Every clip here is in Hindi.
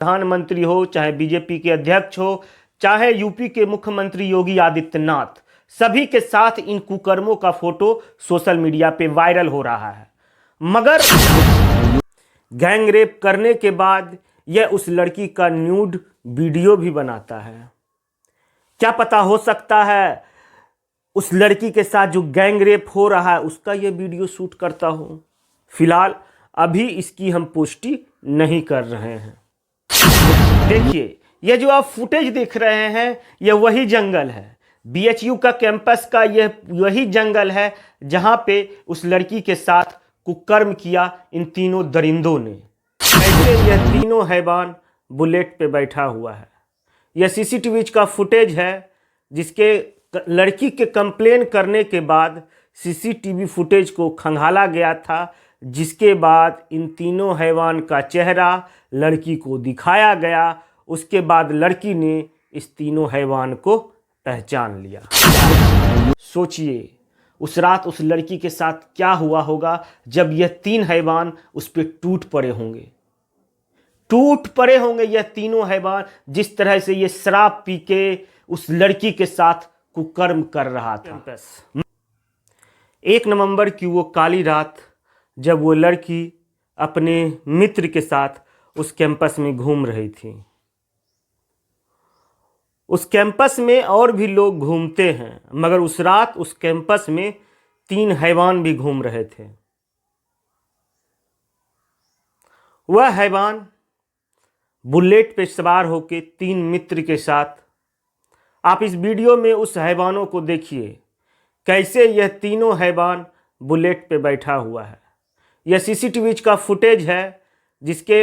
प्रधानमंत्री हो, चाहे बीजेपी के अध्यक्ष हो, चाहे यूपी के मुख्यमंत्री योगी आदित्यनाथ, सभी के साथ इन कुकर्मों का फोटो सोशल मीडिया पे वायरल हो रहा है। मगर गैंग रेप करने के बाद यह उस लड़की का न्यूड वीडियो भी बनाता है। क्या पता, हो सकता है उस लड़की के साथ जो गैंग रेप हो रहा है उसका यह वीडियो शूट करता हो। फिलहाल अभी इसकी हम पुष्टि नहीं कर रहे हैं। देखिए, यह जो आप फुटेज देख रहे हैं यह वही जंगल है, बीएचयू का कैंपस का यह वही जंगल है जहां पे उस लड़की के साथ कुकर्म किया इन तीनों दरिंदों ने। ऐसे यह तीनों हैवान बुलेट पे बैठा हुआ है। यह सीसीटीवी का फुटेज है जिसके लड़की के कंप्लेन करने के बाद सीसीटीवी फुटेज को खंगाला गया था, जिसके बाद इन तीनों हैवान का चेहरा लड़की को दिखाया गया। उसके बाद लड़की ने इस तीनों हैवान को पहचान लिया। सोचिए उस रात उस लड़की के साथ क्या हुआ होगा जब यह तीन हैवान उस पर टूट पड़े होंगे यह तीनों हैवान, जिस तरह से ये शराब पी के उस लड़की के साथ कुकर्म कर रहा था। 1 नवंबर की वो काली रात जब वो लड़की अपने मित्र के साथ उस कैंपस में घूम रही थी। उस कैंपस में और भी लोग घूमते हैं, मगर उस रात उस कैंपस में 3 हैवान भी घूम रहे थे। वह हैवान बुलेट पे सवार होकर 3 मित्र के साथ, आप इस वीडियो में उस हैवानों को देखिए कैसे यह तीनों हैवान बुलेट पे बैठा हुआ है। यह सीसीटीवी का फुटेज है जिसके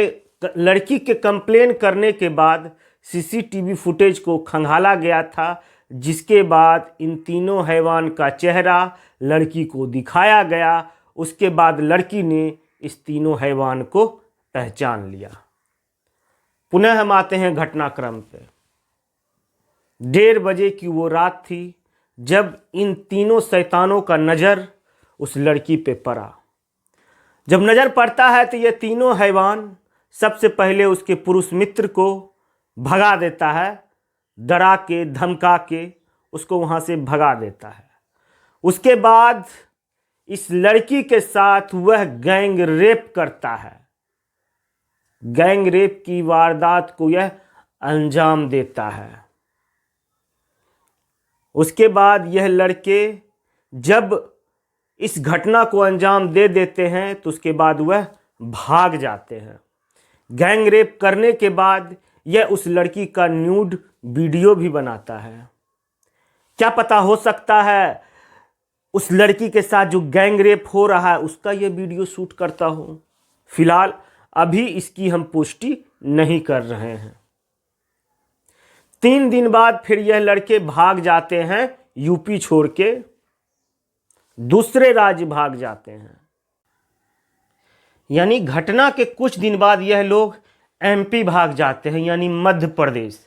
लड़की के कंप्लेन करने के बाद सीसीटीवी फुटेज को खंगाला गया था, जिसके बाद इन तीनों हैवान का चेहरा लड़की को दिखाया गया। उसके बाद लड़की ने इस तीनों हैवान को पहचान लिया। पुनः हम आते हैं घटनाक्रम पे। 1:30 बजे की वो रात थी जब इन तीनों शैतानों का नज़र उस लड़की पे पड़ा। जब नज़र पड़ता है तो ये तीनों हैवान सबसे पहले उसके पुरुष मित्र को भगा देता है, डरा के धमका के उसको वहाँ से भगा देता है। उसके बाद इस लड़की के साथ वह गैंग रेप करता है। गैंग रेप की वारदात को यह अंजाम देता है। उसके बाद यह लड़के जब इस घटना को अंजाम दे देते हैं तो उसके बाद वह भाग जाते हैं। गैंग रेप करने के बाद यह उस लड़की का न्यूड वीडियो भी बनाता है। क्या पता, हो सकता है उस लड़की के साथ जो गैंग रेप हो रहा है उसका यह वीडियो शूट करता हो। फिलहाल अभी इसकी हम पुष्टि नहीं कर रहे हैं। 3 दिन बाद फिर यह लड़के भाग जाते हैं, यूपी छोड़ के दूसरे राज्य भाग जाते हैं। यानी घटना के कुछ दिन बाद यह लोग एमपी भाग जाते हैं, यानी मध्य प्रदेश।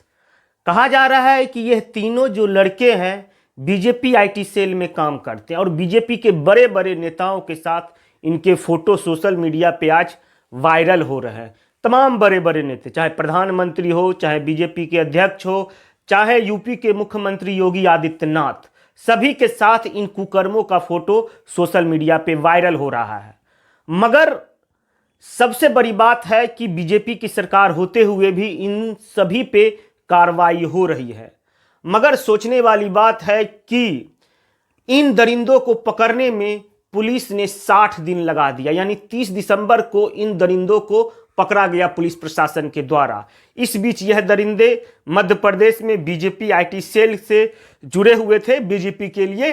कहा जा रहा है कि यह तीनों जो लड़के हैं बीजेपी आईटी सेल में काम करते हैं और बीजेपी के बड़े बड़े नेताओं के साथ इनके फोटो सोशल मीडिया पे आज वायरल हो रहे हैं। तमाम बड़े बड़े नेता, चाहे प्रधानमंत्री हो, चाहे बीजेपी के अध्यक्ष हो, चाहे यूपी के मुख्यमंत्री योगी आदित्यनाथ, सभी के साथ इन कुकर्मों का फोटो सोशल मीडिया पे वायरल हो रहा है। मगर सबसे बड़ी बात है कि बीजेपी की सरकार होते हुए भी इन सभी पे कार्रवाई हो रही है। मगर सोचने वाली बात है कि इन दरिंदों को पकड़ने में पुलिस ने 60 दिन लगा दिया, यानी 30 दिसंबर को इन दरिंदों को पकड़ा गया पुलिस प्रशासन के द्वारा। इस बीच यह दरिंदे मध्य प्रदेश में बीजेपी आईटी सेल से जुड़े हुए थे, बीजेपी के लिए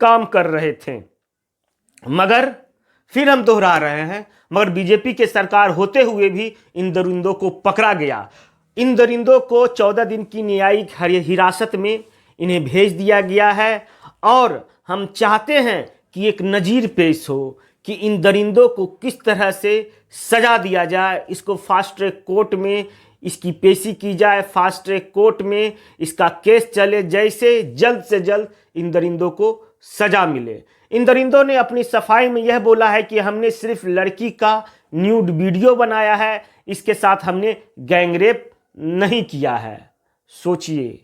काम कर रहे थे। मगर फिर हम दोहरा रहे हैं, मगर बीजेपी के सरकार होते हुए भी इन दरिंदों को पकड़ा गया। इन दरिंदों को 14 दिन की न्यायिक हिरासत में इन्हें भेज दिया गया है और हम चाहते हैं कि एक नज़ीर पेश हो कि इन दरिंदों को किस तरह से सजा दिया जाए। इसको फास्ट ट्रैक कोर्ट में इसकी पेशी की जाए, फास्ट ट्रैक कोर्ट में इसका केस चले, जैसे जल्द से जल्द इन दरिंदों को सजा मिले। इन दरिंदों ने अपनी सफाई में यह बोला है कि हमने सिर्फ लड़की का न्यूड वीडियो बनाया है, इसके साथ हमने गैंगरेप नहीं किया है। सोचिए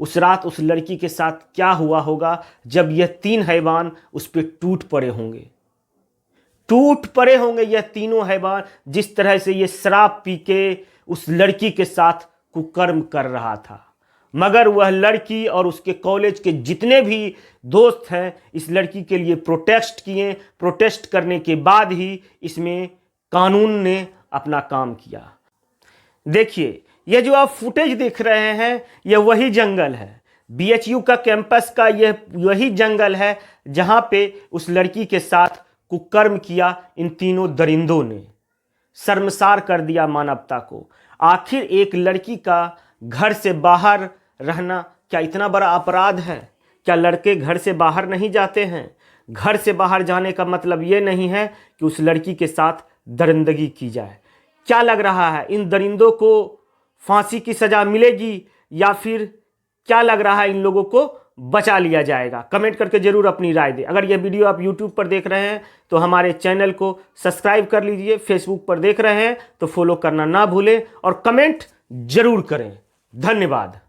उस रात उस लड़की के साथ क्या हुआ होगा जब यह तीन हैवान उस पर टूट पड़े होंगे यह तीनों हैवान, जिस तरह से ये शराब पी के उस लड़की के साथ कुकर्म कर रहा था। मगर वह लड़की और उसके कॉलेज के जितने भी दोस्त हैं इस लड़की के लिए प्रोटेस्ट किए। प्रोटेस्ट करने के बाद ही इसमें कानून ने अपना काम किया। देखिए यह जो आप फुटेज देख रहे हैं यह वही जंगल है, बीएचयू का कैंपस का यह वही जंगल है जहां पे उस लड़की के साथ कुकर्म किया इन तीनों दरिंदों ने। शर्मसार कर दिया मानवता को। आखिर एक लड़की का घर से बाहर रहना क्या इतना बड़ा अपराध है? क्या लड़के घर से बाहर नहीं जाते हैं? घर से बाहर जाने का मतलब ये नहीं है कि उस लड़की के साथ दरिंदगी की जाए। क्या लग रहा है इन दरिंदों को फांसी की सजा मिलेगी या फिर क्या लग रहा है इन लोगों को बचा लिया जाएगा? कमेंट करके जरूर अपनी राय दें। अगर यह वीडियो आप यूट्यूब पर देख रहे हैं तो हमारे चैनल को सब्सक्राइब कर लीजिए, फेसबुक पर देख रहे हैं तो फॉलो करना ना भूलें और कमेंट जरूर करें। धन्यवाद।